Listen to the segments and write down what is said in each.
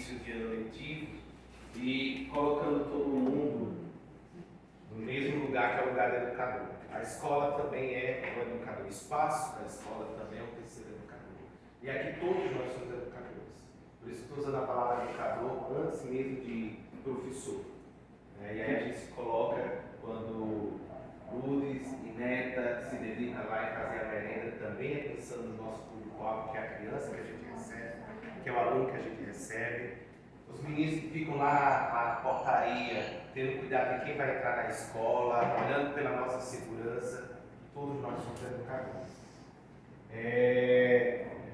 início de ano letivo e colocando todo mundo no mesmo lugar que é o lugar do educador. A escola também é o educador. O espaço da escola também é o terceiro educador. E aqui todos nós somos educadores. Por isso que estou usando a palavra educador antes mesmo de professor. E aí a gente se coloca quando Lourdes e Neta se dedicam lá em fazer a merenda, também é pensando no nosso público-alvo, que é a criança que a gente recebe, que é o aluno que a gente recebe. Os meninos que ficam lá na portaria, tendo cuidado de quem vai entrar na escola, olhando pela nossa segurança, todos nós somos educadores.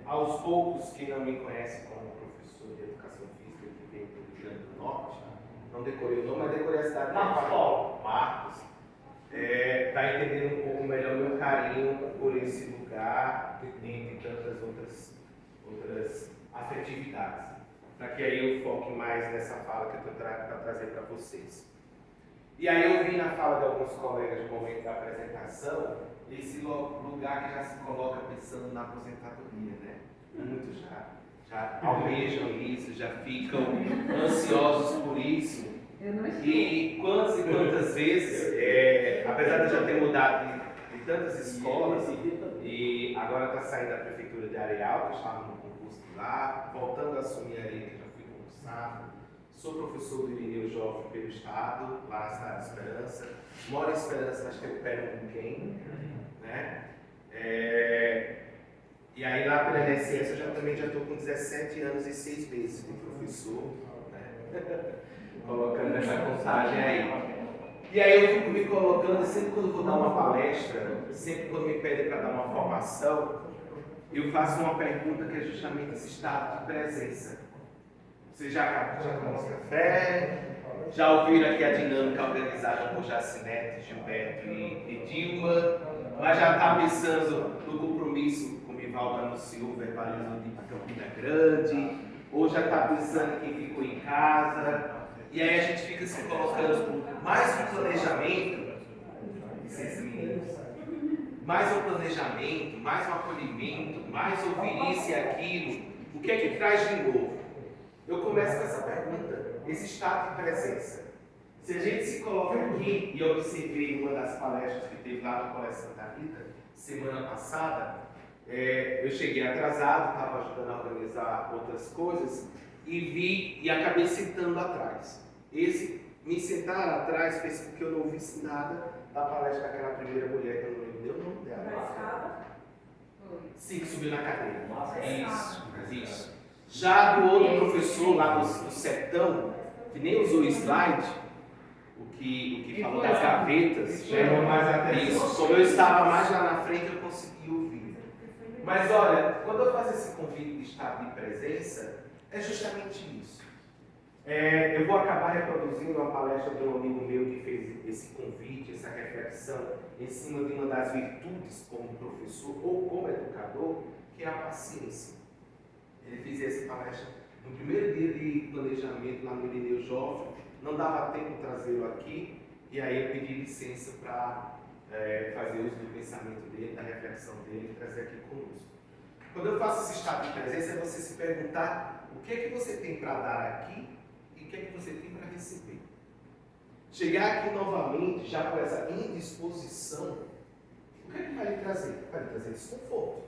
Aos poucos, quem não me conhece como professor de educação física, que veio do Rio Grande do Norte, não decorei o nome, mas decorei a cidade de Marcos. Está entendendo um pouco melhor meu carinho por esse lugar, dentre tantas outras afetividades. Para que aí eu foque mais nessa fala que eu estou para trazer para vocês. E aí eu vi na fala de alguns colegas no momento da apresentação, esse lugar que já se coloca pensando na aposentadoria, né? Muitos já almejam isso, já ficam ansiosos por isso. E quantas vezes, apesar de eu já ter mudado de tantas escolas, e agora está saindo da prefeitura de Areal, que estava no concurso lá, voltando a assumir a Areia, que já fui concursado, sou professor do Irineu Joffre pelo Estado, lá na cidade de Esperança, moro em Esperança, mas tenho pé no Quem, né? E aí lá pela NSS eu também já estou com 17 anos e 6 meses de professor, né? Colocando essa contagem aí. E aí eu fico me colocando, sempre quando vou dar uma palestra, sempre quando me pedem para dar uma formação, eu faço uma pergunta que é justamente esse estado de presença. Vocês já tomaram café? Já ouviram aqui a dinâmica organizada por Jacinete, Gilberto e Dilma? Mas já está pensando no compromisso, como Ivaldo anunciou, verbalizou de Campina Grande? Ou já está pensando em quem ficou em casa? E aí a gente fica se colocando mais um planejamento, licença meninos, mais um planejamento, mais um acolhimento, mais ouvir isso e aquilo. O que é que traz de novo? Eu começo com essa pergunta, esse estado de presença. Se a gente se coloca aqui, e eu observei uma das palestras que teve lá no Colégio Santa Rita, semana passada, eu cheguei atrasado, estava ajudando a organizar outras coisas, e vi e acabei sentando atrás. Me sentar atrás fez com que eu não ouvisse nada da palestra daquela primeira mulher, que eu não lembro o nome dela. Sim, que subiu na cadeira. Isso. Já do outro professor lá do sertão, que nem usou o slide, o que falou das gavetas, isso, como eu estava mais lá na frente, eu consegui ouvir. Mas olha, quando eu faço esse convite de estado de presença, é justamente isso. Eu vou acabar reproduzindo uma palestra de um amigo meu que fez esse convite, essa reflexão, em cima de uma das virtudes como professor ou como educador, que é a paciência. Ele fez essa palestra no primeiro dia de planejamento lá no Irineu Joffre, não dava tempo de trazê-lo aqui, e aí eu pedi licença para fazer uso do pensamento dele, da reflexão dele, e trazer aqui conosco. Quando eu faço esse estado de presença, é você se perguntar o que é que você tem para dar aqui e o que é que você tem para receber. Chegar aqui novamente, já com essa indisposição, o que é que vai lhe trazer? Vai lhe trazer desconforto.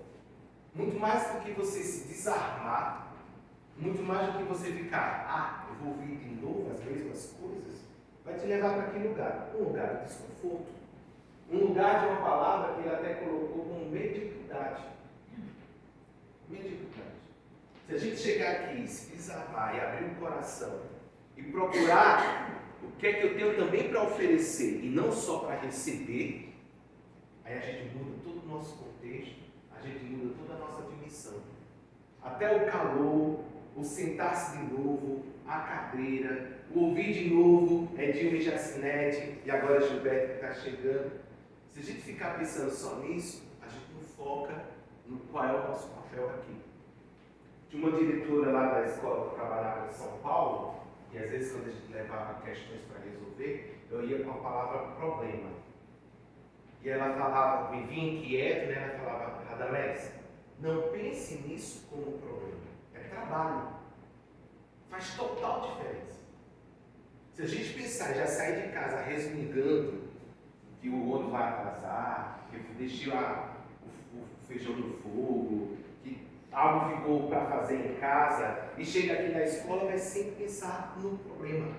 Muito mais do que você se desarmar, muito mais do que você ficar, eu vou ouvir de novo as mesmas coisas, vai te levar para que lugar? Um lugar de desconforto. Um lugar de uma palavra que ele até colocou como mediocridade. Mediocridade. Se a gente chegar aqui, se desarmar e abrir o coração e procurar o que é que eu tenho também para oferecer e não só para receber, aí a gente muda todo o nosso contexto, a gente muda toda a nossa dimensão. Até o calor, o sentar-se de novo, a cadeira, o ouvir de novo, Dilma e Jacinete, e agora Gilberto que está chegando. Se a gente ficar pensando só nisso, a gente não foca no qual é o nosso papel aqui. Tinha uma diretora lá da escola que eu trabalhava em São Paulo, e às vezes quando a gente levava questões para resolver, eu ia com a palavra problema. E ela falava, me vinha inquieto, né? Ela falava, Radamés, não pense nisso como problema, é trabalho. Faz total diferença. Se a gente pensar e já sair de casa resmungando que o ônibus vai atrasar, que deixei o feijão no fogo, que algo ficou para fazer em casa, e chega aqui na escola, vai sempre pensar no problema.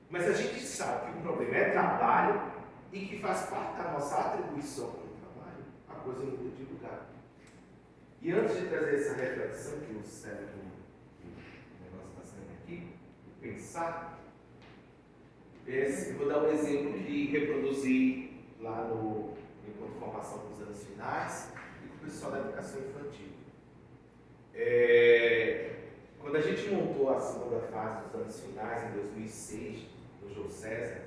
Mas a gente sabe que o problema é trabalho e que faz parte da nossa atribuição como trabalho, a coisa muda de lugar. E antes de trazer essa reflexão que o cérebro, o negócio está saindo aqui, pensar, eu vou dar um exemplo que reproduzi lá no encontro de formação dos anos finais e com o pessoal da educação infantil. Quando a gente montou a segunda fase dos anos finais, em 2006, no João César,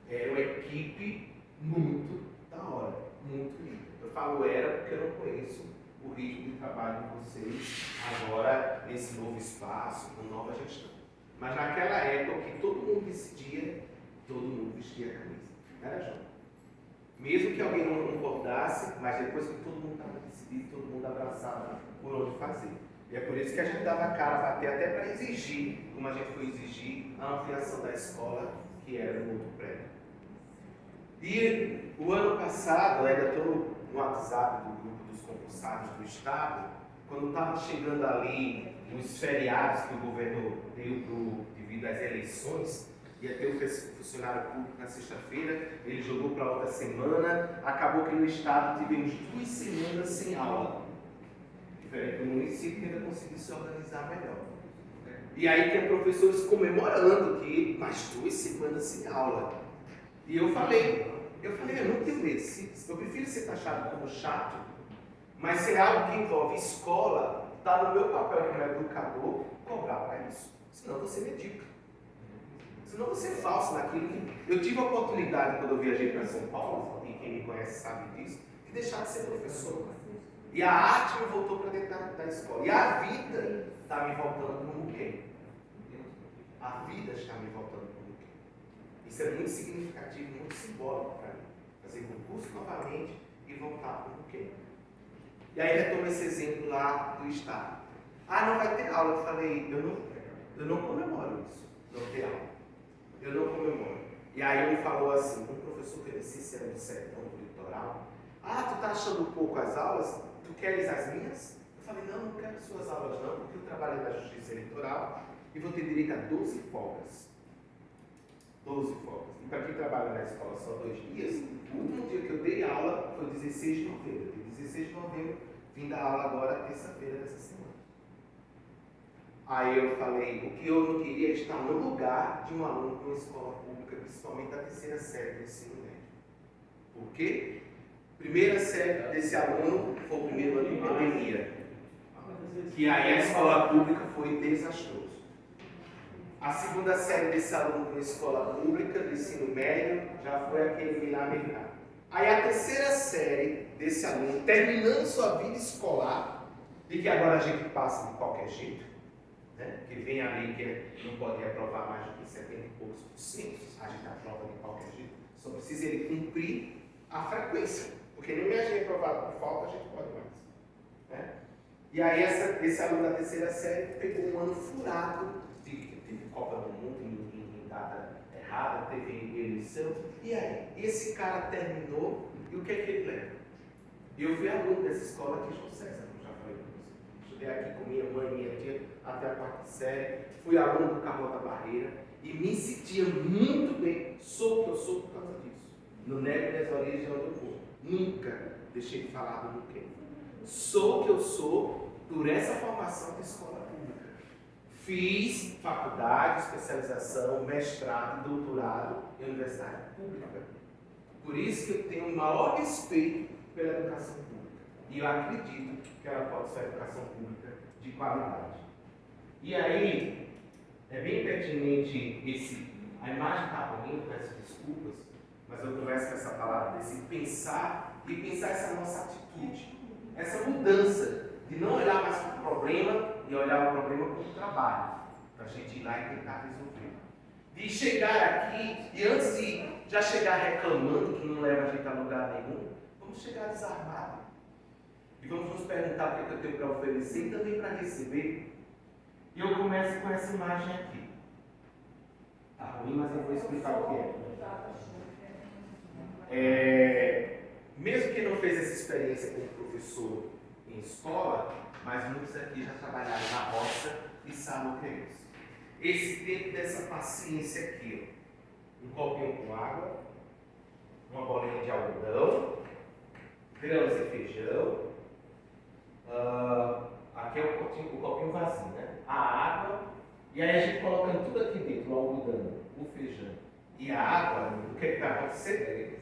era uma equipe muito da hora, muito linda. Eu falo era porque eu não conheço o ritmo de trabalho de vocês agora nesse novo espaço, com nova gestão. Mas naquela época que todo mundo decidia, todo mundo vestia a camisa. Não era, João? Mesmo que alguém não concordasse, mas depois que todo mundo estava decidido, todo mundo abraçava por onde fazer. E é por isso que a gente dava a cara a bater até para exigir, como a gente foi exigir, a ampliação da escola, que era no outro prédio. E o ano passado, ainda estou no WhatsApp do grupo dos concursados do Estado, quando estava chegando ali nos feriados que o governo deu devido às eleições, ia ter o funcionário público na sexta-feira, ele jogou para outra semana, acabou que no Estado tivemos 2 semanas sem aula. Diferente do município que ainda conseguiu se organizar melhor. E aí tem professores comemorando que mais 2 semanas sem aula. E eu falei, eu não tenho medo, eu prefiro ser taxado como chato, mas se é algo que envolve escola, está no meu papel como educador cobrar para isso. Senão você medíocre. Senão você é falso naquilo que... Eu tive a oportunidade, quando eu viajei para São Paulo, e quem me conhece sabe disso, de deixar de ser professor. E a arte me voltou para dentro da escola. E a vida está me voltando como quem? A vida está me voltando como quem? Isso é muito significativo, muito simbólico para mim. Fazer concurso novamente e voltar como quem? E aí retomo esse exemplo lá do Estado. Ah, não vai ter aula. Eu falei, eu não comemoro isso, não ter aula. Eu não comemoro. E aí ele falou assim, um professor que é licenciado do sertão, do litoral, tu tá achando pouco as aulas? Tu queres as minhas? Eu falei, não quero suas aulas não, porque eu trabalho na Justiça Eleitoral e vou ter direito a 12 folgas. 12 folgas. E para quem trabalha na escola só 2 dias, o último dia que eu dei aula foi 16 de novembro. De 16 de novembro, vim dar aula agora, terça-feira dessa semana. Aí eu falei, o que eu não queria é estar no lugar de um aluno de uma escola pública, principalmente da 3ª série do ensino médio. Por quê? Primeira série desse aluno foi o primeiro ano de pandemia. Que aí a escola pública foi desastroso. A 2ª série desse aluno de uma escola pública, do ensino médio, já foi aquele milagre. Aí a 3ª série desse aluno, terminando sua vida escolar, e que agora a gente passa de qualquer jeito, né? Que vem ali que não pode reprovar mais do que 70 e poucos por cento, a gente aprova de qualquer jeito, só precisa ele cumprir a frequência, porque nem a gente reprovado por falta, a gente pode mais. Né? E aí esse aluno da 3ª série pegou um ano furado, teve Copa do Mundo em data errada, teve eleição, e aí esse cara terminou, e o que é que ele leva? Eu fui aluno dessa escola aqui em João César, como já falei para você. Estudei aqui com minha mãe e minha tia até a 4ª série, fui aluno do Carlota Barreira e me sentia muito bem. Sou o que eu sou por causa disso. Não nego minhas origens onde eu vou. Nunca deixei de falar do meu quem. Sou o que eu sou por essa formação de escola pública. Fiz faculdade, especialização, mestrado, doutorado em universidade pública. Por isso que eu tenho o maior respeito pela educação pública. E eu acredito que ela pode ser educação pública de qualidade. E aí, é bem pertinente a imagem está bonita, peço desculpas, mas eu começo com essa palavra, desse pensar e pensar essa nossa atitude, essa mudança de não olhar mais para o problema e olhar o problema como trabalho, para a gente ir lá e tentar resolver. De chegar aqui e antes de já chegar reclamando que não leva a gente a lugar nenhum, vamos chegar desarmado. E vamos nos perguntar o que eu tenho para oferecer e também para receber. E eu começo com essa imagem aqui. Tá ruim, mas eu vou explicar o que é. Mesmo que não fez essa experiência como professor em escola, mas muitos aqui já trabalharam na roça e sabem o que é isso. Esse tempo dessa paciência aqui, ó. Um copinho com água, uma bolinha de algodão, grãos de feijão, aqui é o copinho vazio, né? A água, e aí a gente colocando tudo aqui dentro, o algodão, o feijão e a água, o que vai acontecer?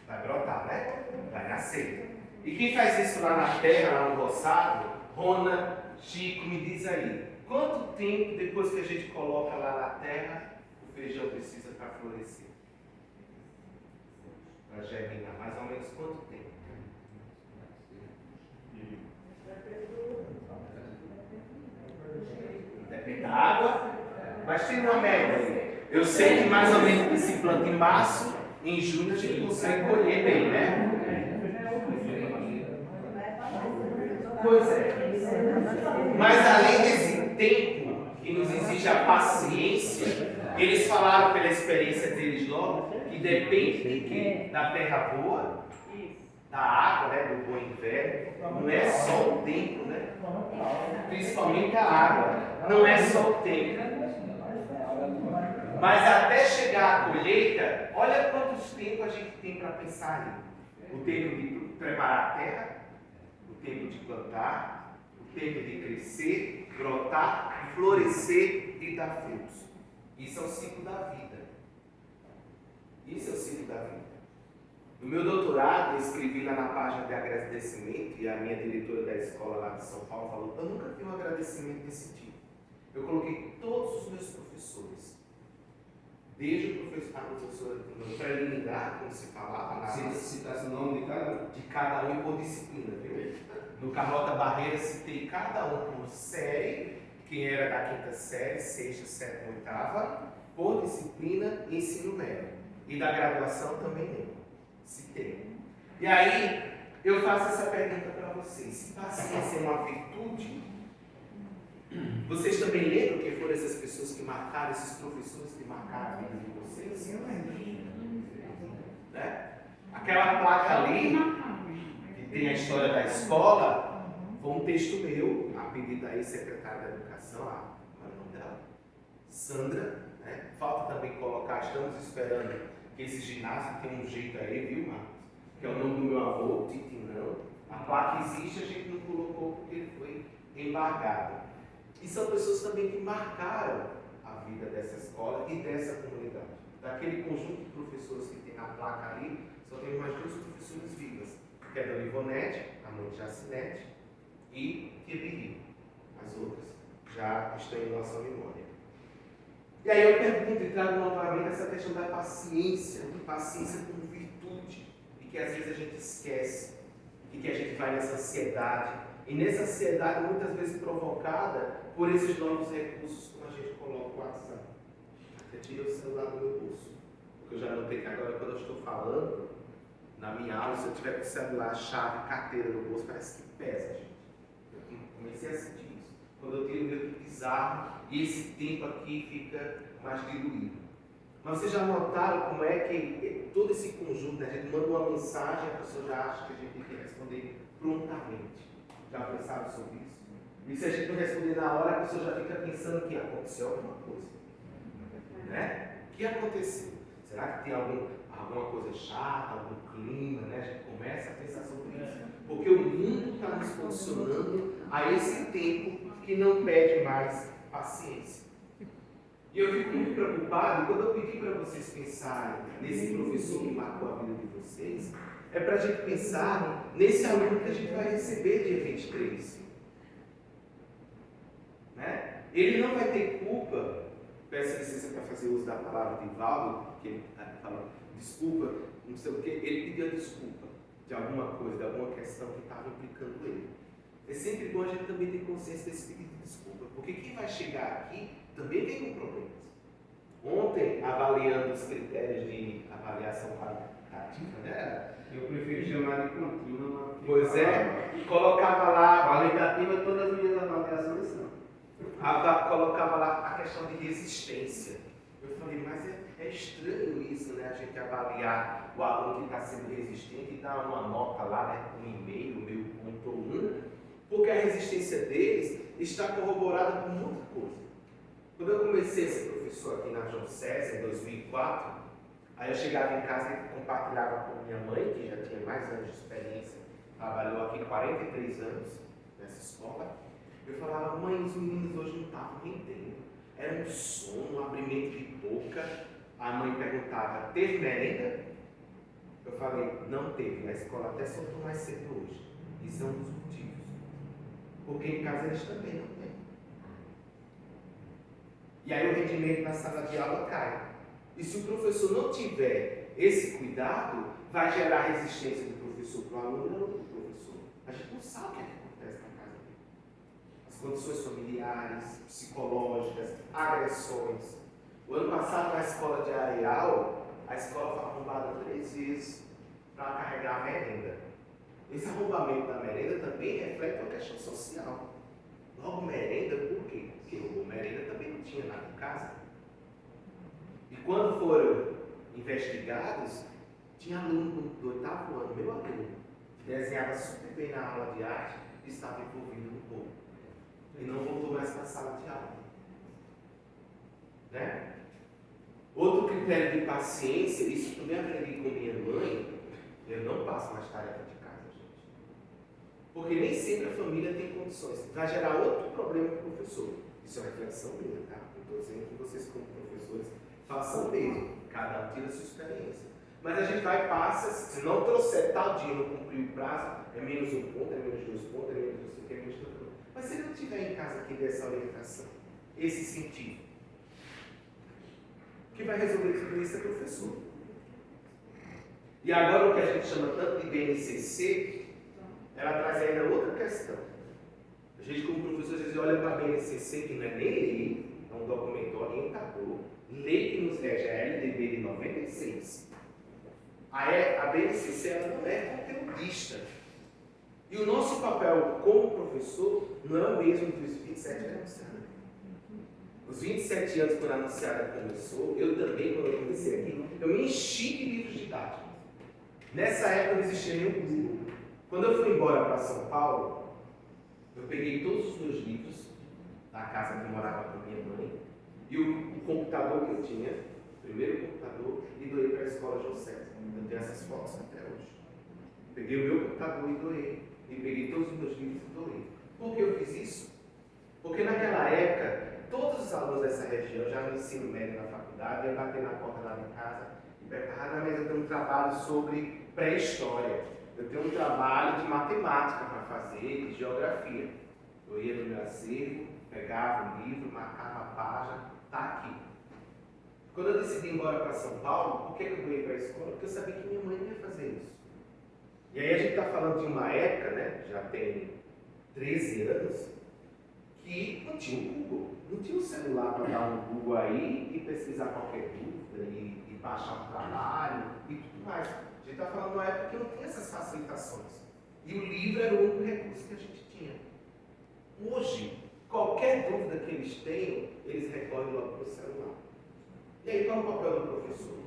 Vai brotar, né? Vai nascer. E quem faz isso lá na terra, lá no roçado? Rona, Chico, me diz aí. Quanto tempo depois que a gente coloca lá na terra, o feijão precisa para florescer? Para germinar, mais ou menos quanto tempo? Depende da água, mas tem uma média aí. Eu sei que mais ou menos que se planta em março, em junho a gente consegue colher bem, né? Pois é. Mas além desse tempo que nos exige a paciência, eles falaram pela experiência deles logo que depende de quê? Da terra boa, da água, né? Do bom inverno. Não é só o tempo, né? Principalmente a água. Não é só o tempo. Mas até chegar à colheita, olha quantos tempos a gente tem para pensar aí. O tempo de preparar a terra, o tempo de plantar, o tempo de crescer, brotar, florescer e dar frutos. Isso é o ciclo da vida. Isso é o ciclo da vida. No meu doutorado, eu escrevi lá na página de agradecimento, e a minha diretora da escola lá de São Paulo falou: eu nunca vi um agradecimento desse tipo. Eu coloquei todos os meus professores, desde a professora no preliminar, como se falava, na citasse o nome de cada um por disciplina, viu? No Carlota Barreira citei cada um por série, quem era da quinta série, sexta, sétima, oitava, por disciplina e ensino médio. E da graduação também lembro, citei. E aí, eu faço essa pergunta para vocês: se paciência é uma virtude, vocês também lembram quem foram essas pessoas que marcaram, esses professores que marcaram a vida de vocês? Né? Aquela placa ali, que tem a história da escola, foi um texto meu, a pedido da ex-secretária da Educação, qual é o nome dela? Sandra, né? Falta também colocar, estamos esperando que esse ginásio tenha um jeito aí, viu, Marcos? Que é o nome do meu avô, Titinão. A placa existe, a gente não colocou porque ele foi embargado. E são pessoas também que marcaram a vida dessa escola e dessa comunidade. Daquele conjunto de professores que tem na placa ali, só tem mais duas professoras vivas, que é a Dona Ivonete, a mãe de Jacinete, e Tia Birri. As outras já estão em nossa memória. E aí eu pergunto e trago novamente essa questão da paciência como virtude, e que às vezes a gente esquece, e que a gente vai nessa ansiedade, e nessa ansiedade muitas vezes provocada por esses novos recursos, como a gente coloca o WhatsApp. Até tirei o celular do meu bolso, porque eu já notei que agora quando eu estou falando, na minha aula, se eu tiver com o celular, chave, carteira no bolso, parece que pesa, gente. Eu comecei a sentir isso. Quando eu tiro, meio bizarro, e esse tempo aqui fica mais diluído. Mas vocês já notaram como é que todo esse conjunto, né, a gente manda uma mensagem, a pessoa já acha que a gente tem que responder prontamente. Já pensaram sobre isso? E se a gente não responder na hora, a pessoa já fica pensando que aconteceu alguma coisa. Né? O que aconteceu? Será que tem alguma coisa chata, algum clima? Né? A gente começa a pensar sobre isso. Porque o mundo está nos condicionando a esse tempo que não pede mais paciência. E eu fico muito preocupado quando eu pedi para vocês pensarem nesse professor que marcou a vida de vocês, é para a gente pensar nesse aluno que a gente vai receber dia 23. Né? Ele não vai ter culpa, peço licença para fazer uso da palavra de Valdo, que ele fala desculpa, não sei o que, ele pediu desculpa de alguma coisa, de alguma questão que estava implicando ele. É sempre bom a gente também ter consciência desse pedido de desculpa, porque quem vai chegar aqui também vem com problemas. Ontem, avaliando os critérios de avaliação qualitativa, né? Eu prefiro chamar de contínua. Pois é, colocava lá. Qualitativa, todas as minhas avaliações vazias, não. Colocava lá a questão de resistência. Eu falei, mas é estranho isso, né? A gente avaliar o aluno que está sendo resistente e dar uma nota lá, né? Um e-mail, meio ponto ou um, porque a resistência deles está corroborada por muita coisa. Quando eu comecei a ser professor aqui na João César, em 2004, aí eu chegava em casa e compartilhava com minha mãe, que já tinha mais anos de experiência, trabalhou aqui 43 anos nessa escola. Eu falava, mãe, os meninos hoje não estavam rendendo. Era um sono, um abrimento de boca. A mãe perguntava, teve merenda? Eu falei, não teve. A escola até soltou mais cedo hoje. Isso é um dos motivos. Porque em casa eles também não têm. E aí o rendimento na sala de aula cai. E se o professor não tiver esse cuidado, vai gerar resistência do professor para o aluno e não do professor. A gente não sabe o que acontece na casa dele. As condições familiares, psicológicas, agressões. O ano passado, na escola de Areal, a escola foi arrombada 3 vezes para carregar a merenda. Esse arrombamento da merenda também reflete uma questão social. Logo, merenda, por quê? Porque o merenda também não tinha nada em casa. E quando foram investigados, tinha aluno do 8º ano, meu aluno, que desenhava super bem na aula de arte e estava envolvido no povo. E não voltou mais para a sala de aula. Né? Outro critério de paciência, isso também aprendi com minha mãe, eu não passo mais tarefa de casa, gente. Porque nem sempre a família tem condições. Vai gerar outro problema para o professor. Isso é uma reflexão minha, tá? Não estou dizendo que vocês, como professores, façam o mesmo. Cada um tira a sua experiência. Mas a gente vai e passa, se não trouxer tal dia, não cumprir o prazo, é menos 1 ponto, é menos 2 pontos, é menos não sei o que, é menos tudo. Mas se ele não tiver em casa que dê essa orientação, esse sentido, o que vai resolver tudo isso é o professor. E agora o que a gente chama tanto de BNCC, ela traz ainda outra questão. A gente, como professor, às vezes olha para a BNCC, que não é nem lei, é um documento orientador, lei que nos rege, a LDB de 96. A BNCC ela não é conteudista. E o nosso papel como professor não é o mesmo dos 27 anos. Os 27 anos, quando a anunciada começou, eu também, quando eu comecei aqui, eu me enchi de livros didáticos. Nessa época não existia nenhum livro. Quando eu fui embora para São Paulo, eu peguei todos os meus livros da casa que eu morava com minha mãe e o computador que eu tinha, o primeiro computador, e doei para a escola João César. Eu tenho essas fotos até hoje. Peguei o meu computador e doei. E peguei todos os meus livros e doei. Por que eu fiz isso? Porque naquela época, todos os alunos dessa região, já no ensino médio na faculdade, iam bater na porta lá de casa e perguntavam, mas eu tenho um trabalho sobre pré-história. Eu tenho um trabalho de matemática para fazer, de geografia. Eu ia no meu acervo, pegava um livro, marcava a página, está aqui. Quando eu decidi ir embora para São Paulo, por que eu doei para a escola? Porque eu sabia que minha mãe ia fazer isso. E aí a gente está falando de uma época, né, já tem 13 anos, que não tinha o Google. Não tinha um celular para dar um Google aí e pesquisar qualquer dúvida e baixar um trabalho e tudo mais. A gente está falando de uma época que não tinha essas facilitações. E o livro era o único recurso que a gente tinha. Hoje, qualquer dúvida que eles tenham, eles recorrem logo para o celular. E aí qual é o papel do professor?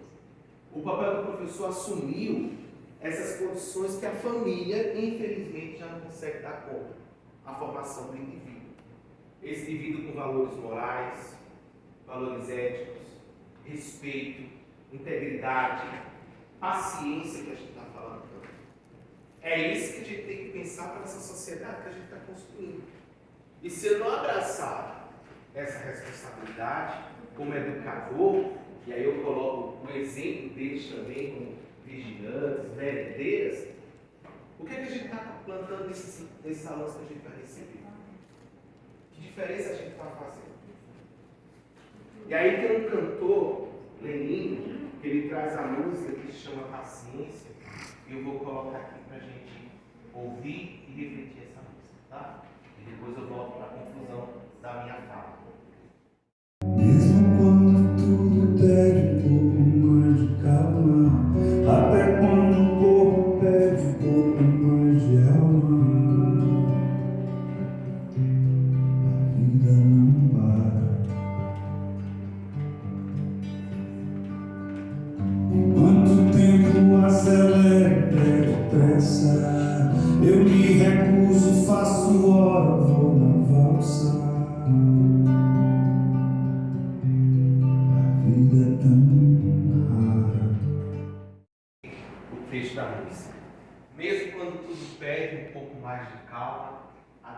O papel do professor assumiu essas condições que a família, infelizmente, já não consegue dar conta. A formação do indivíduo. Esse indivíduo com valores morais, valores éticos, respeito, integridade, paciência que a gente está falando tanto. É isso que a gente tem que pensar para essa sociedade que a gente está construindo. E se eu não abraçar essa responsabilidade como educador, e aí eu coloco o exemplo deles também como vigilantes, merendeiras, o que é que a gente está plantando nesses alunos que a gente vai receber? Que diferença a gente está fazendo? E aí tem um cantor, Lenin, que ele traz a música que se chama Paciência, e eu vou colocar aqui para a gente ouvir e refletir essa música, tá? E depois eu volto para a conclusão da minha fala. Mesmo quando tudo perde um pouco mais de calma, até quando o corpo perde um pouco mais de alma,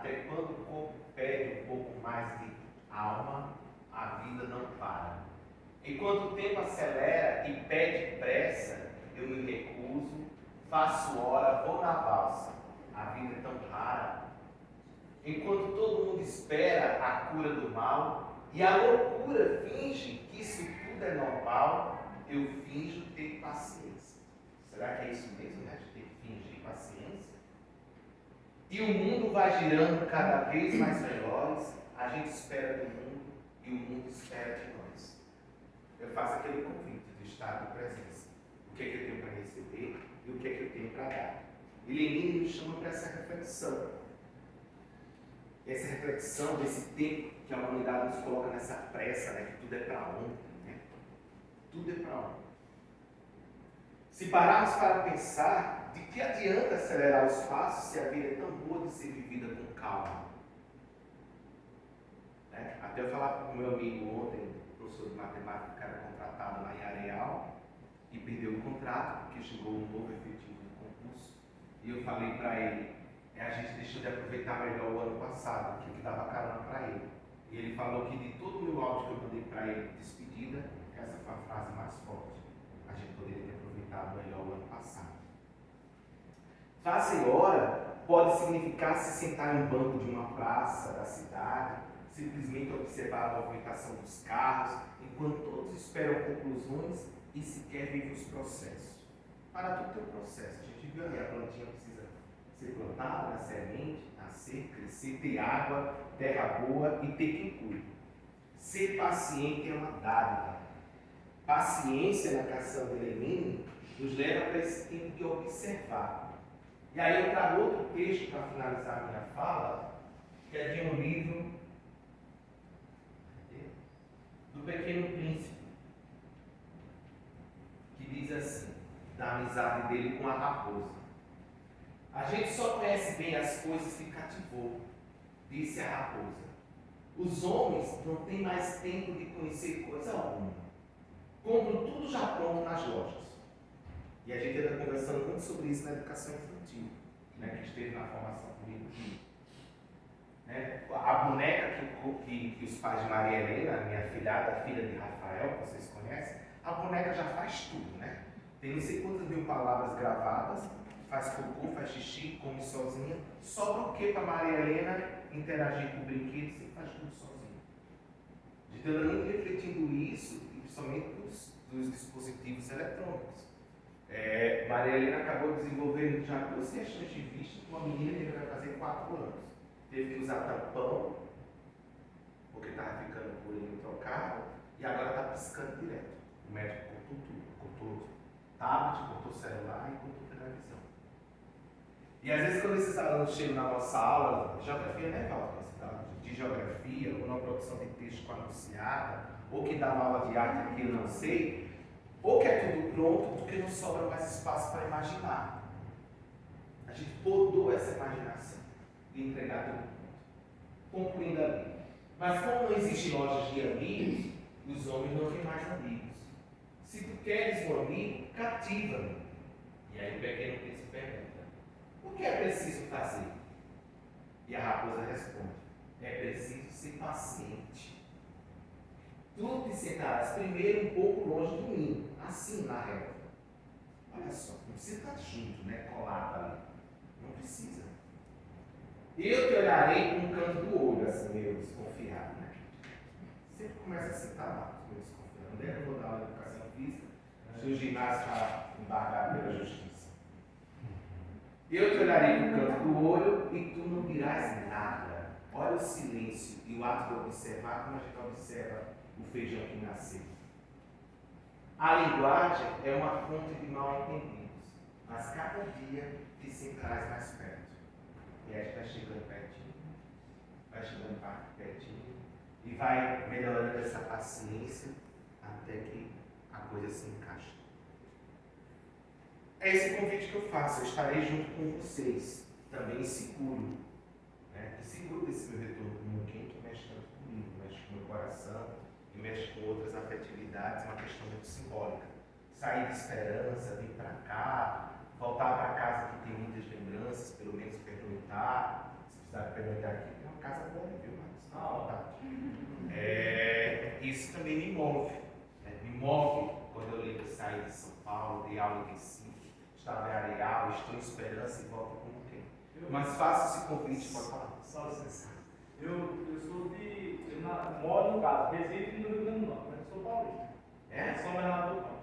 Até quando o corpo pede um pouco mais de alma, a vida não para. Enquanto o tempo acelera e pede pressa, eu me recuso, faço hora, vou na valsa. A vida é tão rara. Enquanto todo mundo espera a cura do mal e a loucura finge que isso tudo é normal, eu finjo ter paciência. Será que é isso mesmo, né? De ter que fingir paciência? E o mundo vai girando cada vez mais veloz, a gente espera do mundo e o mundo espera de nós. Eu faço aquele convite do estado de presença. O que é que eu tenho para receber e o que é que eu tenho para dar. E Lenin nos chama para essa reflexão. Essa reflexão desse tempo que a humanidade nos coloca nessa pressa, né? Que tudo é para ontem, né? Tudo é para ontem. Se pararmos para pensar, de que adianta acelerar os passos se a vida é tão boa de ser vivida com calma? Né? Até eu falava com o meu amigo ontem, professor de matemática, que era contratado lá em Areal, e perdeu o contrato, porque chegou um novo efetivo do concurso. E eu falei para ele, a gente deixou de aproveitar melhor o ano passado, que dava carona para ele. E ele falou que de todo o meu áudio que eu mandei para ele de despedida, essa foi a frase mais forte. A gente poderia ter aproveitado melhor o ano passado. Fazer hora pode significar se sentar em um banco de uma praça da cidade, simplesmente observar a movimentação dos carros, enquanto todos esperam conclusões e sequer vivem os processos. Para tudo tem um processo. A gente viu ali, a plantinha precisa ser plantada, a semente, nascer, crescer, ter água, terra boa e ter quem cuide. Ser paciente é uma dádiva. Paciência, na canção de Lenin, nos leva para esse tempo de observar. E aí eu trago outro texto para finalizar a minha fala, que é de um livro do Pequeno Príncipe, que diz assim, da amizade dele com a raposa. A gente só conhece bem as coisas que cativou, disse a raposa. Os homens não têm mais tempo de conhecer coisa alguma. Compram tudo já pronto nas lojas. E a gente ainda conversando muito sobre isso na educação infantil, né, que esteve na formação comigo aqui. Né? A boneca que os pais de Maria Helena, minha filhada, filha de Rafael, que vocês conhecem, a boneca já faz tudo, né? Tem não sei quantas mil palavras gravadas, faz cocô, faz xixi, come sozinha. Sobra o que para Maria Helena interagir com brinquedos e faz tudo sozinha? A gente anda muito refletindo isso, principalmente dos dispositivos eletrônicos. Maria Helena acabou desenvolvendo já 2 questões de vista com uma menina que vai fazer 4 anos. Teve que usar tampão, porque estava ficando com o olhinho trocado, e agora está piscando direto. O médico cortou tudo, cortou tablet, cortou celular e cortou televisão. E às vezes quando esses alunos chegam na nossa aula, de geografia, né, Walter? De geografia, ou na produção de texto com anunciada, ou que dá uma aula de arte que eu não sei, ou que é tudo pronto, porque não sobra mais espaço para imaginar. A gente podou essa imaginação de entregar tudo pronto. Concluindo ali. Mas como não existe lojas de amigos, os homens não têm mais amigos. Se tu queres um amigo, cativa-me. E aí o Pequeno Príncipe pergunta, o que é preciso fazer? E a raposa responde, é preciso ser paciente. Tu te sentarás primeiro um pouco longe de mim, assim na relva. Olha só, não precisa estar junto, né, colado ali. Não precisa. Eu te olharei com um canto do olho, assim, meio desconfiado, né? Sempre começa a sentar lá, meio desconfiado. Onde é que eu vou dar aula de educação física? Se o ginásio está embargado pela justiça. Eu te olharei com o canto do olho e tu não dirás nada. Olha o silêncio e o ato de observar como a gente observa o feijão que nasceu. A linguagem é uma fonte de mal-entendidos, mas cada dia te sentarás mais perto. E aí vai chegando pertinho, vai chegando pertinho, e vai melhorando essa paciência até que a coisa se encaixa. É esse convite que eu faço, eu estarei junto com vocês, também seguro, né? E seguro desse meu retorno com ninguém que mexe tanto comigo, mexe com o meu coração, e mexe com outras afetividades, é uma questão muito simbólica. Sair de esperança, vir para cá, voltar para casa que tem muitas lembranças, pelo menos perguntar, Sabe, perguntar aqui, tem uma casa boa, viu, Marcos? Isso também me move. Me move quando eu lembro de sair de São Paulo, de aula em Recife, estava em Areal, estou em Esperança e volto com quem? Mas faça esse convite, pode falar. Só licença. Eu moro no caso, resido no Rio Grande do Norte, mas sou paulista. É? Sou Bernardo do Campo.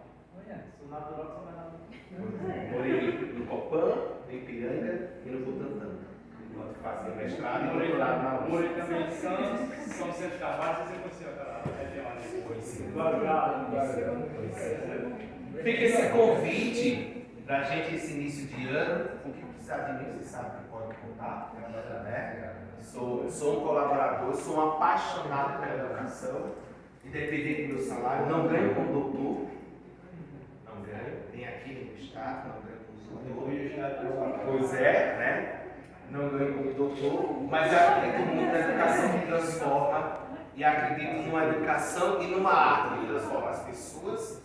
Sou natural de São Bernardo do Campo. Morei no Copan, no Ipiranga e no Butantã. Enquanto fazia mestrado e doutorado na USP. Morei também em São Vicente Carvalho, você conheceu aquela região ali? Conheci. Guarujá. Fica esse convite para a gente, esse início de ano. O que precisar de mim, você sabe que pode contar. Né? Sou um colaborador, sou um apaixonado pela educação. Independente do meu salário, não ganho como doutor. Não ganho, nem aqui nem no estado, não ganho como doutor. Pois é, né? Não ganho como doutor, mas eu acredito muito na educação que transforma e acredito numa educação e numa arte que transforma as pessoas